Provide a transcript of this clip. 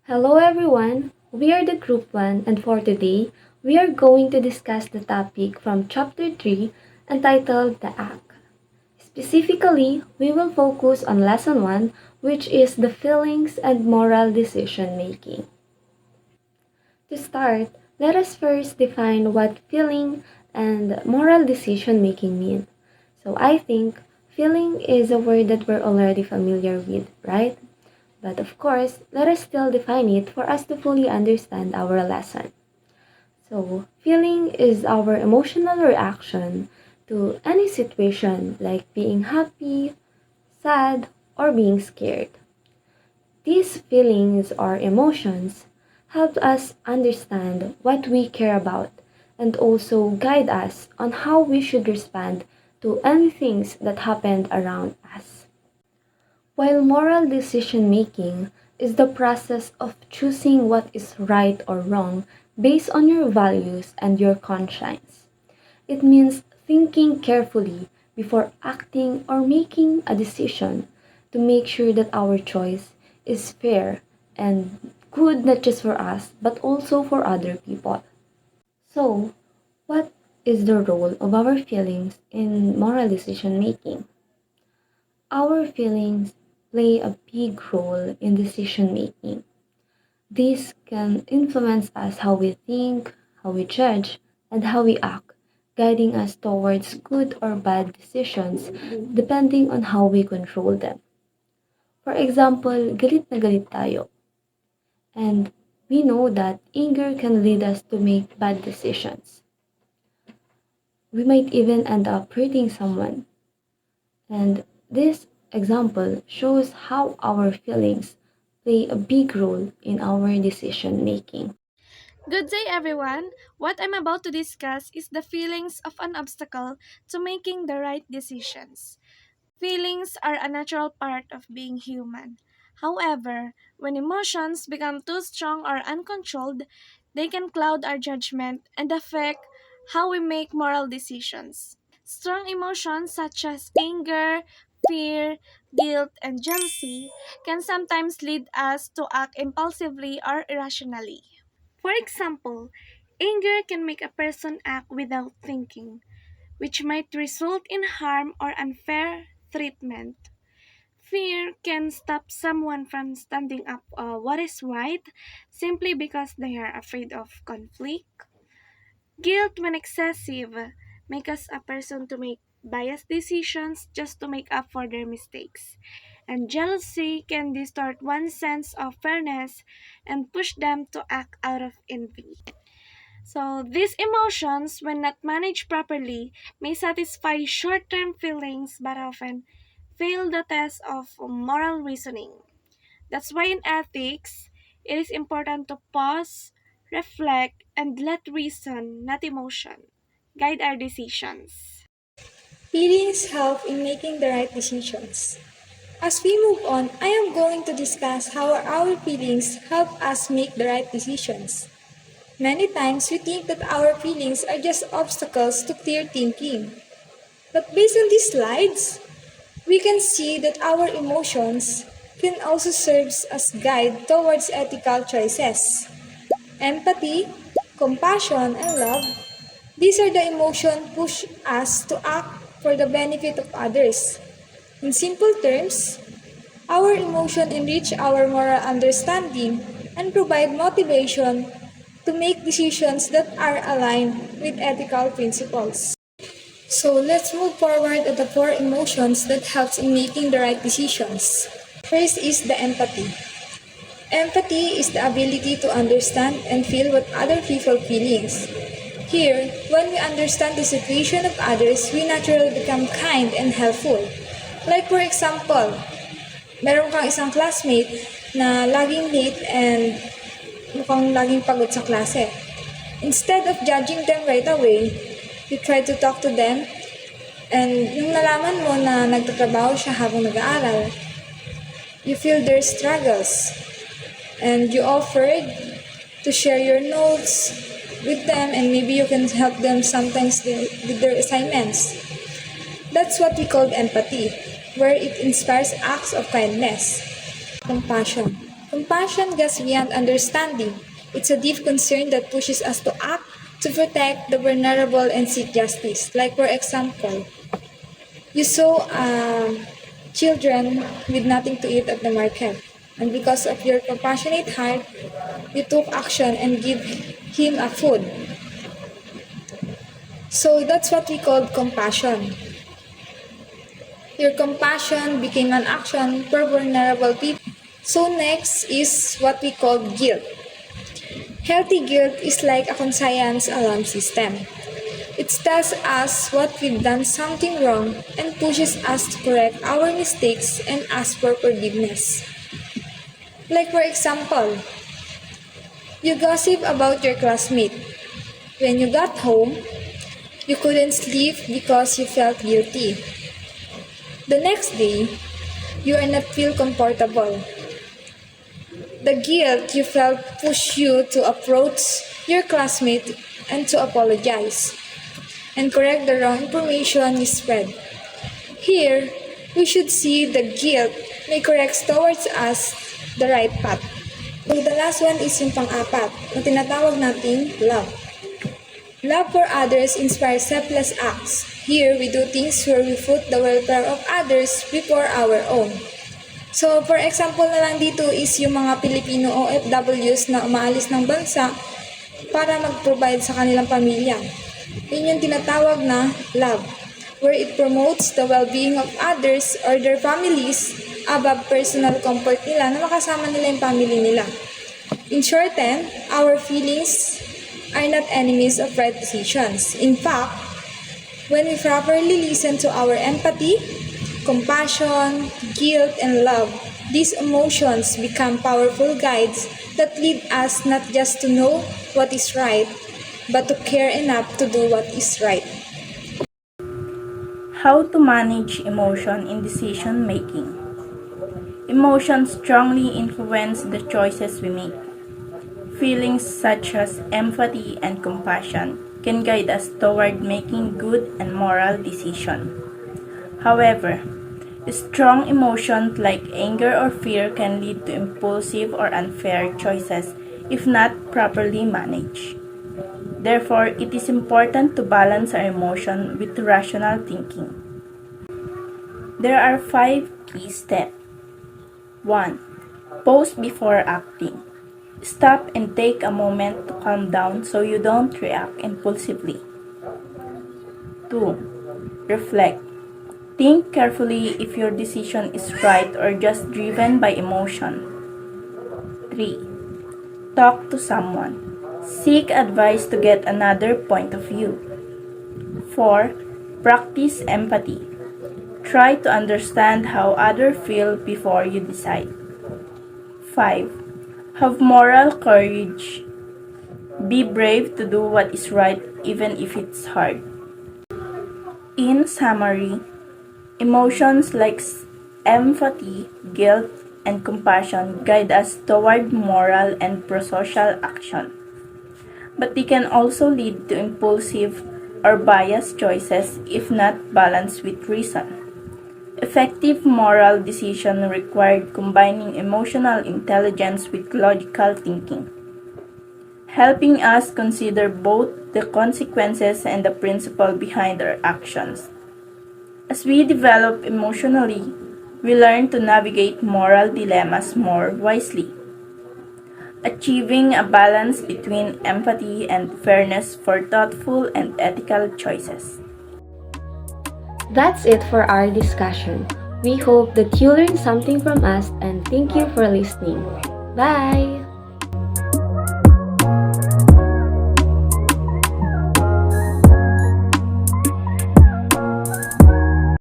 Hello everyone, we are the Group 1 and for today, we are going to discuss the topic from Chapter 3 entitled The Act. Specifically, we will focus on Lesson 1, which is the feelings and moral decision making. To start, let us first define what feeling and moral decision making mean. So I think feeling is a word that we're already familiar with, right? But of course, let us still define it for us to fully understand our lesson. So, feeling is our emotional reaction to any situation like being happy, sad, or being scared. These feelings or emotions help us understand what we care about and also guide us on how we should respond to any things that happened around us. While moral decision making is the process of choosing what is right or wrong based on your values and your conscience, it means thinking carefully before acting or making a decision to make sure that our choice is fair and good not just for us but also for other people. So, what is the role of our feelings in moral decision making? Our feelings play a big role in decision making. These can influence us how we think, how we judge, and how we act, guiding us towards good or bad decisions depending on how we control them. For example, galit na galit tayo. And we know that anger can lead us to make bad decisions. We might even end up hurting someone. And this example shows how our feelings play a big role in our decision making. Good day, everyone. What I'm about to discuss is the feelings of an obstacle to making the right decisions. Feelings are a natural part of being human. However, when emotions become too strong or uncontrolled, they can cloud our judgment and affect how we make moral decisions. Strong emotions such as anger, fear, guilt, and jealousy can sometimes lead us to act impulsively or irrationally. For example, anger can make a person act without thinking, which might result in harm or unfair treatment. Fear can stop someone from standing up what is right simply because they are afraid of conflict. Guilt, when excessive, makes a person to make biased decisions just to make up for their mistakes. And jealousy can distort one's sense of fairness and push them to act out of envy. So, these emotions, when not managed properly, may satisfy short term feelings but often fail the test of moral reasoning. That's why in ethics, it is important to pause, reflect, and let reason, not emotion, guide our decisions. Feelings help in making the right decisions. As we move on, I am going to discuss how our feelings help us make the right decisions. Many times we think that our feelings are just obstacles to clear thinking. But based on these slides, we can see that our emotions can also serve as guide towards ethical choices. Empathy, compassion, and love, these are the emotions push us to act for the benefit of others. In simple terms, our emotion enrich our moral understanding and provide motivation to make decisions that are aligned with ethical principles. So let's move forward at the four emotions that helps in making the right decisions. First is the empathy. Empathy is the ability to understand and feel what other people feelings. Here, when we understand the situation of others, we naturally become kind and helpful. Like for example, meron kang isang classmate na laging late and mukhang laging pagod sa klase. Instead of judging them right away, you try to talk to them and yung nalaman mo na nagtatrabaho siya habang nag-aaral, you feel their struggles and you offered to share your notes with them and maybe you can help them sometimes with their assignments. That's what we call empathy, where it inspires acts of kindness. Compassion. Compassion goes beyond understanding. It's a deep concern that pushes us to act, to protect the vulnerable and seek justice. Like for example, you saw children with nothing to eat at the market. And because of your compassionate heart, you took action and give him a food. So that's what we call compassion. Your compassion became an action for vulnerable people. So next is what we call guilt. Healthy guilt is like a conscience alarm system. It tells us what we've done something wrong and pushes us to correct our mistakes and ask for forgiveness. Like for example, you gossip about your classmate. When you got home, you couldn't sleep because you felt guilty. The next day, you are not feel comfortable. The guilt you felt pushed you to approach your classmate and to apologize and correct the wrong information you spread. Here, we should see the guilt may correct towards us the right path. So the last one is yung pang-apat na tinatawag nating love. Love for others inspires selfless acts. Here, we do things where we put the welfare of others before our own. So, for example na lang dito is yung mga Pilipino OFWs na umaalis ng bansa para mag-provide sa kanilang pamilya. Yun yung tinatawag na love, where it promotes the well-being of others or their families above personal comfort nila na makasama nila yung family nila. In short, our feelings are not enemies of right decisions. In fact, when we properly listen to our empathy, compassion, guilt, and love, these emotions become powerful guides that lead us not just to know what is right, but to care enough to do what is right. How to manage emotion in decision making. Emotions strongly influence the choices we make. Feelings such as empathy and compassion can guide us toward making good and moral decisions. However, strong emotions like anger or fear can lead to impulsive or unfair choices if not properly managed. Therefore, it is important to balance our emotion with rational thinking. There are 5 key steps. 1. Pause before acting. Stop and take a moment to calm down so you don't react impulsively. 2. Reflect. Think carefully if your decision is right or just driven by emotion. 3. Talk to someone. Seek advice to get another point of view. 4. Practice empathy. Try to understand how others feel before you decide. 5. Have moral courage. Be brave to do what is right even if it's hard. In summary, emotions like empathy, guilt, and compassion guide us toward moral and prosocial action. But they can also lead to impulsive or biased choices if not balanced with reason. Effective moral decision required combining emotional intelligence with logical thinking, helping us consider both the consequences and the principle behind our actions. As we develop emotionally, we learn to navigate moral dilemmas more wisely, achieving a balance between empathy and fairness for thoughtful and ethical choices. That's it for our discussion. We hope that you learned something from us and thank you for listening. Bye!